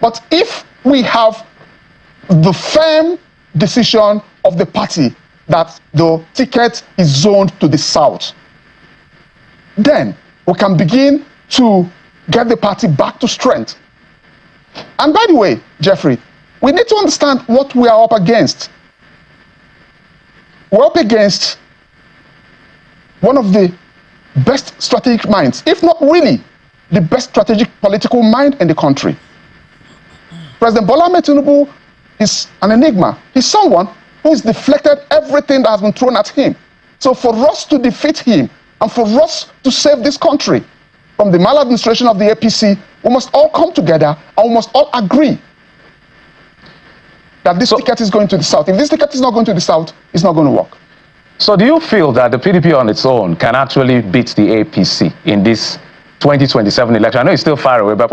But if we have the firm decision of the party that the ticket is zoned to the south, then we can begin to get the party back to strength. And by the way, Jeffrey, we need to understand what we are up against. We're up against one of the best strategic minds, if not really the best strategic political mind in the country. President Bola Tinubu is an enigma. He's someone who has deflected everything that has been thrown at him. So for us to defeat him and for us to save this country from the maladministration of the APC, we must all come together and we must all agree that this ticket is going to the south. If this ticket is not going to the south, it's not going to work. So do you feel that the PDP on its own can actually beat the APC in this 2027 election? I know it's still far away, but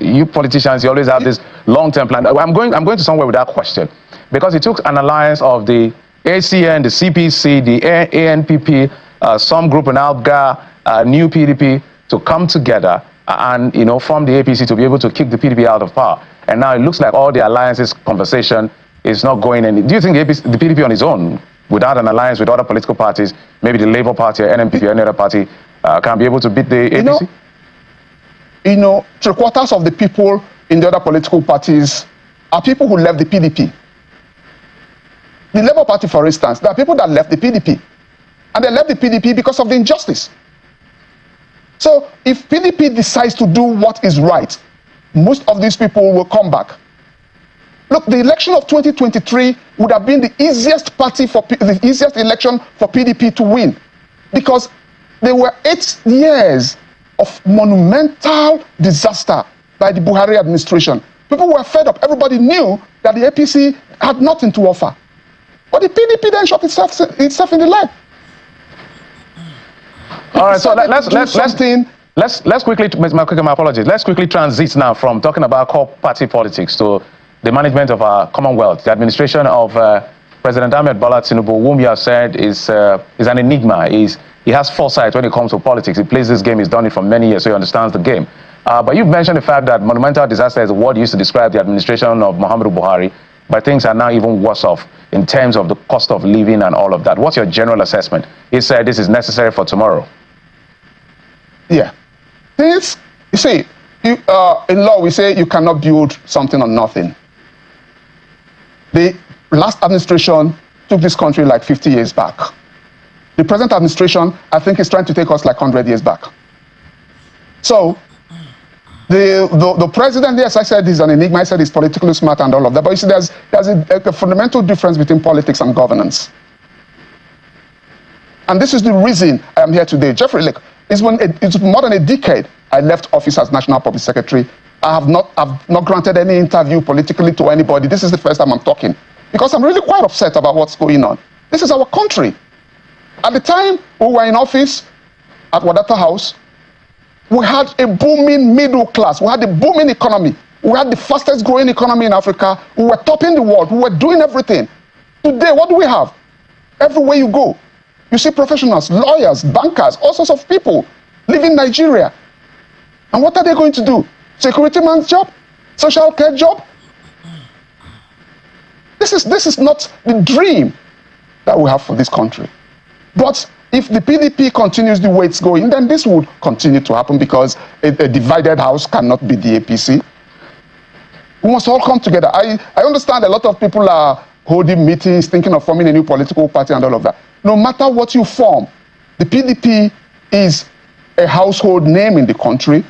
you politicians, you always have this long-term plan. I'm going to somewhere with that question, because it took an alliance of the ACN, the CPC, the ANPP, some group in ALBGA, new PDP to come together and form the APC to be able to kick the PDP out of power. And now it looks like all the alliances conversation is not going any. Do you think the PDP on its own, without an alliance with other political parties, maybe the Labour Party or NMPP or any other party, can be able to beat the APC? Three-quarters of the people in the other political parties are people who left the PDP. The Labour Party, for instance, there are people that left the PDP. And they left the PDP because of the injustice. So if PDP decides to do what is right, most of these people will come back. Look, the election of 2023 would have been the easiest election for PDP to win, because there were 8 years of monumental disaster by the Buhari administration. People were fed up. Everybody knew that the APC had nothing to offer. But the PDP then shot itself in the leg. All right, so let's quickly, my apologies. Let's quickly transit now from talking about core party politics to the management of our Commonwealth. The administration of President Bola Tinubu, whom you have said is an enigma. He has foresight when it comes to politics. He plays this game. He's done it for many years, so he understands the game. But you've mentioned the fact that monumental disaster is a word used to describe the administration of Muhammadu Buhari, but things are now even worse off in terms of the cost of living and all of that. What's your general assessment? He said this is necessary for tomorrow. Yeah. You see, in law, we say you cannot build something on nothing. The last administration took this country like 50 years back. The present administration, I think, is trying to take us like 100 years back. So the president, yes, I said he's an enigma. I said he's politically smart and all of that. But you see, there's a fundamental difference between politics and governance. And this is the reason I am here today. Jeffrey, look, it's more than a decade I left office as National Public Secretary. I've not granted any interview politically to anybody. This is the first time I'm talking, because I'm really quite upset about what's going on. This is our country. At the time we were in office at Wadata House, we had a booming middle class. We had a booming economy. We had the fastest growing economy in Africa. We were topping the world. We were doing everything. Today, what do we have? Everywhere you go, you see professionals, lawyers, bankers, all sorts of people leaving Nigeria. And what are they going to do? Security man's job? Social care job? This is not the dream that we have for this country. But if the PDP continues the way it's going, then this would continue to happen, because a divided house cannot be the APC. We must all come together. I understand a lot of people are holding meetings, thinking of forming a new political party and all of that. No matter what you form, the PDP is a household name in the country.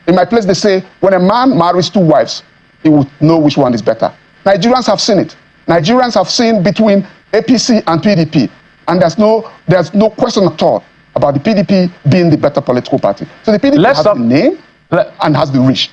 In my place, they say, when a man marries 2 wives, he will know which one is better. Nigerians have seen it. Nigerians have seen between APC and PDP. And there's no question at all about the PDP being the better political party. So the PDP has the name and has the reach.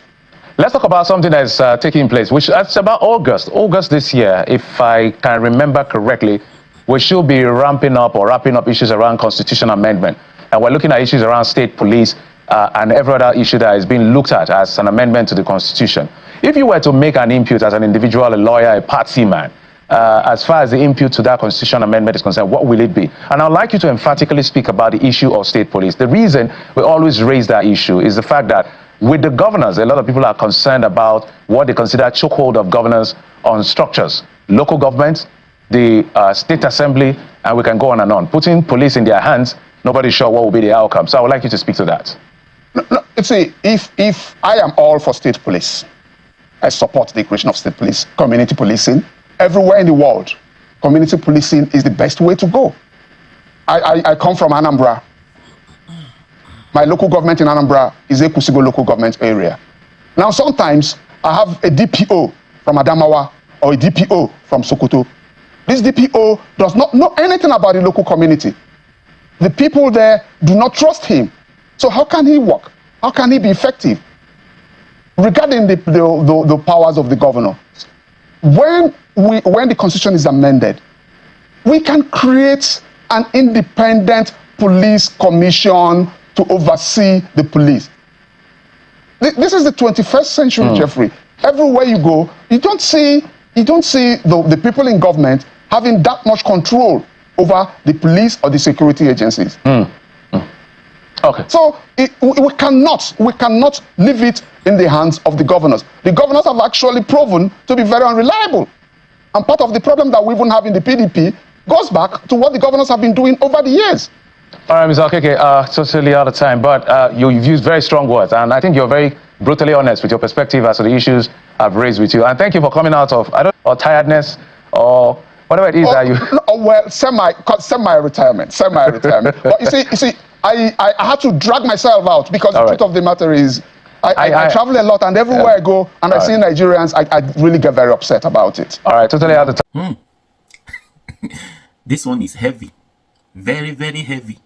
Let's talk about something that's taking place, which it's about August. August this year, if I can remember correctly, we should be wrapping up issues around constitutional amendment. And we're looking at issues around state police and every other issue that is being looked at as an amendment to the Constitution. If you were to make an input as an individual, a lawyer, a party man, as far as the input to that constitutional amendment is concerned, what will it be? And I'd like you to emphatically speak about the issue of state police. The reason we always raise that issue is the fact that with the governors, a lot of people are concerned about what they consider chokehold of governors on structures, local government, the state assembly, and we can go on and on. Putting police in their hands, nobody's sure what will be the outcome. So I would like you to speak to that. No, see, if I am all for state police, I support the creation of state police, community policing. Everywhere in the world, community policing is the best way to go. I come from Anambra. My local government in Anambra is a Kusigo local government area. Now, sometimes I have a DPO from Adamawa or a DPO from Sokoto. This DPO does not know anything about the local community. The people there do not trust him. So how can he work? How can he be effective? Regarding the powers of the governor, when the constitution is amended, we can create an independent police commission to oversee the police. This is the 21st century, Jeffrey. Everywhere you go, you don't see the people in government having that much control over the police or the security agencies. Okay. So we cannot leave it in the hands of the governors. The governors have actually proven to be very unreliable. And part of the problem that we even have in the PDP goes back to what the governors have been doing over the years. All right, Mr. Okeke, totally out of time, but you've used very strong words, and I think you're very brutally honest with your perspective as to the issues I've raised with you. And thank you for coming out of, or tiredness, or whatever it is that you... Well, semi-retirement. But you see, I had to drag myself out because the truth of the matter is, I travel a lot, and everywhere I go, and I see Nigerians, I really get very upset about it. All right, totally out of time. This one is heavy. Very, very heavy.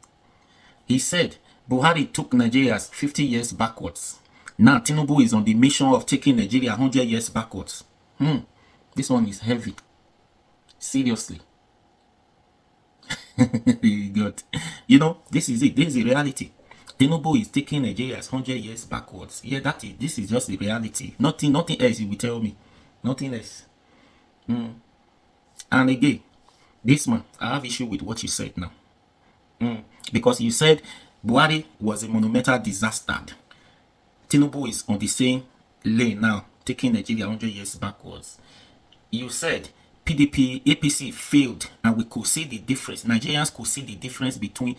He said, Buhari took Nigeria 50 years backwards. Now, Tinubu is on the mission of taking Nigeria 100 years backwards. This one is heavy. Seriously. God. You know, this is it. This is the reality. Tinubu is taking Nigeria 100 years backwards. Yeah, this is just the reality. Nothing else you will tell me. Nothing else. And again, this man, I have issue with what you said now. Because you said Buhari was a monumental disaster. Tinubu is on the same lane now, taking Nigeria 100 years backwards. You said PDP, APC failed, and we could see the difference. Nigerians could see the difference between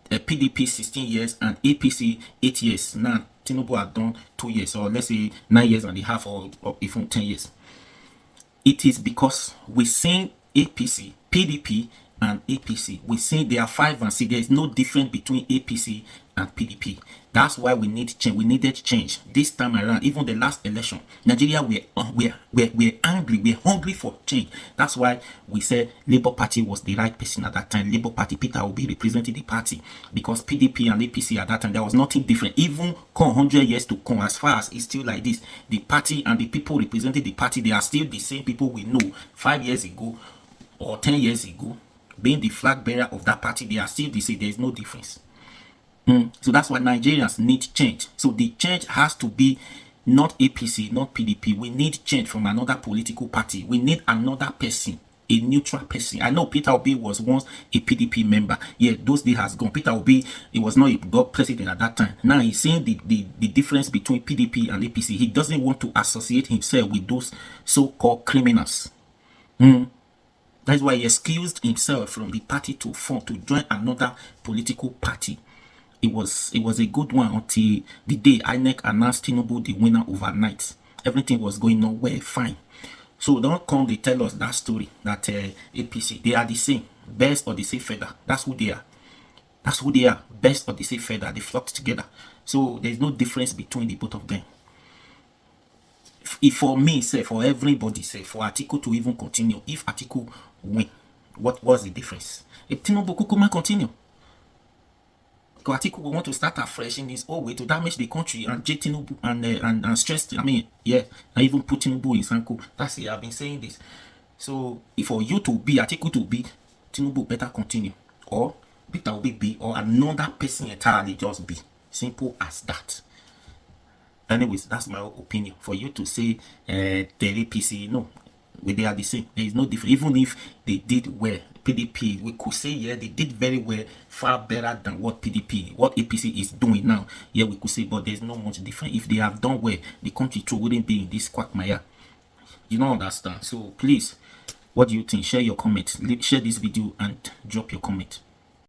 PDP 16 years and APC 8 years. Now, Tinubu had done 2 years, or let's say 9 years and a half, or even 10 years. It is because we seen APC, PDP, and APC. We see there are 5 and 6. There is no difference between APC and PDP. That's why we need change. We needed change this time around. Even the last election, Nigeria we're angry. We're hungry for change. That's why we said Labour Party was the right person at that time. Labour Party, Peter Obi represented the party, because PDP and APC at that time there was nothing different. Even 100 years to come, as far as it's still like this, the party and the people representing the party, they are still the same people we know 5 years ago or 10 years ago. Being the flag bearer of that party, they are still the same. There is no difference. So that's why Nigerians need change. So the change has to be not APC, not PDP. We need change from another political party. We need another person, a neutral person. I know Peter Obi was once a PDP member. Yeah, those days has gone. Peter Obi, he was not a God president at that time. Now he's seeing the difference between PDP and APC. He doesn't want to associate himself with those so-called criminals. That's why he excused himself from the party to join another political party. It was a good one until the day INEC announced Tinubu the winner overnight. Everything was going on well, fine. So don't come they tell us that story that APC, they are the same, best or the same feather. That's who they are. That's who they are, best or the same feather. They flocked together. So there's no difference between the both of them. If for me, say for everybody, say for Atiku to even continue, if Atiku win, what was the difference? If Tinubu Kukuma continue, because Atiku will want to start afresh in his own way to damage the country and J Tinubu and stress. I mean, yeah, I even put Tinubu in Sanko. That's it. I've been saying this. So if for you to be Atiku to be, Tinubu better continue, or Peter will be, or another person entirely just be. Simple as that. Anyways, that's my opinion. For you to say the APC, no, they are the same. There is no difference. Even if they did well, PDP, we could say, yeah, they did very well, far better than what APC is doing now. Yeah, we could say, but there's not much different. If they have done well, the country too wouldn't be in this quagmire. You don't understand. So please, what do you think? Share your comments. Share this video and drop your comment.